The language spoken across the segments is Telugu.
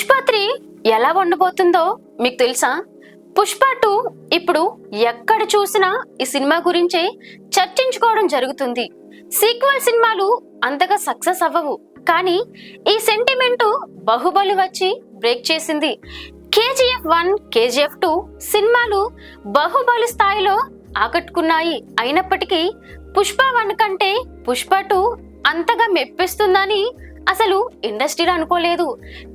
పుష్ప 3 ఎలా ఉండబోతుందో మీకు తెలుసా? పుష్ప 2 ఇప్పుడు ఎక్కడ చూసినా ఈ సినిమా గురించే చర్చించుకోవడం జరుగుతుంది. సీక్వెల్ సినిమాలు అంతగా సక్సెస్ అవ్వవు, కానీ ఈ సెంటిమెంట్ బాహుబలి వచ్చి బ్రేక్ చేసింది. KGF 1, KGF 2 సినిమాలు బాహుబలి స్థాయిలో ఆకట్టుకున్నాయి. అయినప్పటికీ పుష్ప 1 కంటే పుష్ప 2 అంతగా మెప్పిస్తుందని అసలు ఇండస్ట్రీలో అనుకోలేదు.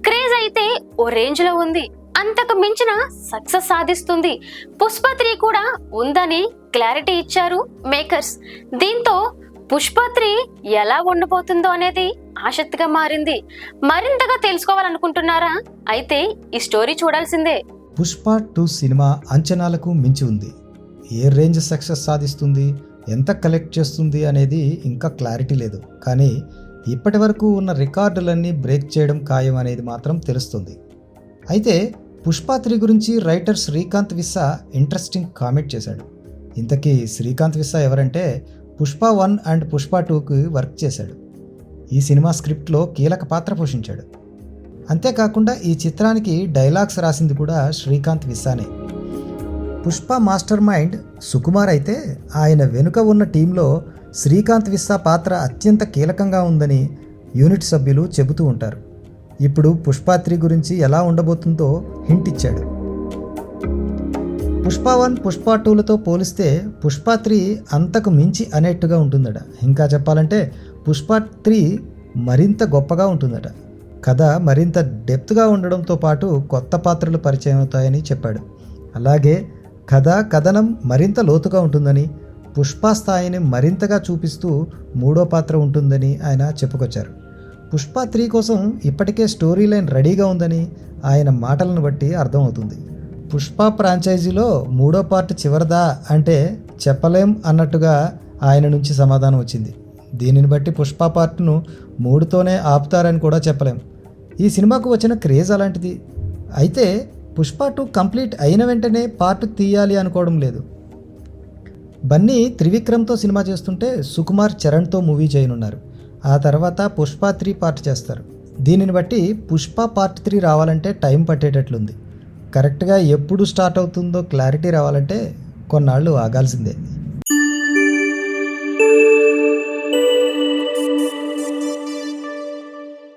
క్రేజ్ అయితే ఓ రేంజ్ లో ఉంది, అంతకు మించిన సక్సెస్ సాధిస్తుంది. పుష్ప 3 కూడా ఉందని క్లారిటీ ఇచ్చారు మేకర్స్. దీంతో పుష్ప 3 ఎలా ఉండబోతుందో అనేది ఆసక్తిగా మారింది. మరింతగా తెలుసుకోవాలనుకుంటున్నారా? అయితే ఈ స్టోరీ చూడాల్సిందే. పుష్ప 2 సినిమా అంచనాలకు మించి ఉంది. ఏ రేంజ్ సక్సెస్ సాధిస్తుంది, ఎంత కలెక్ట్ చేస్తుంది అనేది ఇంకా క్లారిటీ లేదు. కానీ ఇప్పటి వరకు ఉన్న రికార్డులన్నీ బ్రేక్ చేయడం ఖాయం అనేది మాత్రం తెలుస్తుంది. అయితే పుష్ప 3 గురించి రైటర్ శ్రీకాంత్ విస్సా ఇంట్రెస్టింగ్ కామెంట్ చేశాడు. ఇంతకీ శ్రీకాంత్ విస్సా ఎవరంటే పుష్ప 1 అండ్ పుష్ప 2కి వర్క్ చేశాడు. ఈ సినిమా స్క్రిప్ట్లో కీలక పాత్ర పోషించాడు. అంతేకాకుండా ఈ చిత్రానికి డైలాగ్స్ రాసింది కూడా శ్రీకాంత్ విస్సానే. పుష్ప మాస్టర్ మైండ్ సుకుమార్ అయితే ఆయన వెనుక ఉన్న టీంలో శ్రీకాంత్ విస్సా పాత్ర అత్యంత కీలకంగా ఉందని యూనిట్ సభ్యులు చెబుతూ ఉంటారు. ఇప్పుడు పుష్ప 3 గురించి ఎలా ఉండబోతుందో హింట్ ఇచ్చాడు. పుష్ప 1, పుష్ప 2లతో పోలిస్తే పుష్ప 3 అంతకు మించి అనేట్టుగా ఉంటుందట. ఇంకా చెప్పాలంటే పుష్ప 3 మరింత గొప్పగా ఉంటుందట. కథ మరింత డెప్త్గా ఉండడంతో పాటు కొత్త పాత్రలు పరిచయం అవుతాయని చెప్పాడు. అలాగే కథనం మరింత లోతుగా ఉంటుందని, పుష్ప స్థాయిని మరింతగా చూపిస్తూ మూడో పాత్ర ఉంటుందని ఆయన చెప్పుకొచ్చారు. పుష్ప 3 కోసం ఇప్పటికే స్టోరీ లైన్ రెడీగా ఉందని ఆయన మాటలను బట్టి అర్థమవుతుంది. పుష్ప ఫ్రాంచైజీలో మూడో పార్ట్ చివరిదా అంటే చెప్పలేం అన్నట్టుగా ఆయన నుంచి సమాధానం వచ్చింది. దీనిని బట్టి పుష్ప పార్ట్ను 3తోనే ఆపుతారని కూడా చెప్పలేం. ఈ సినిమాకు వచ్చిన క్రేజ్ అలాంటిది. అయితే పుష్ప 2 కంప్లీట్ అయిన వెంటనే పార్ట్ తీయాలి అనుకోవడం లేదు. బన్నీ త్రివిక్రమ్తో సినిమా చేస్తుంటే సుకుమార్ చరణ్తో మూవీ చేయనున్నారు. ఆ తర్వాత పుష్ప 3 పార్ట్ చేస్తారు. దీనిని బట్టి పుష్ప పార్ట్ 3 రావాలంటే టైం పట్టేటట్లుంది. కరెక్ట్గా ఎప్పుడు స్టార్ట్ అవుతుందో క్లారిటీ రావాలంటే కొన్నాళ్ళు ఆగాల్సిందే.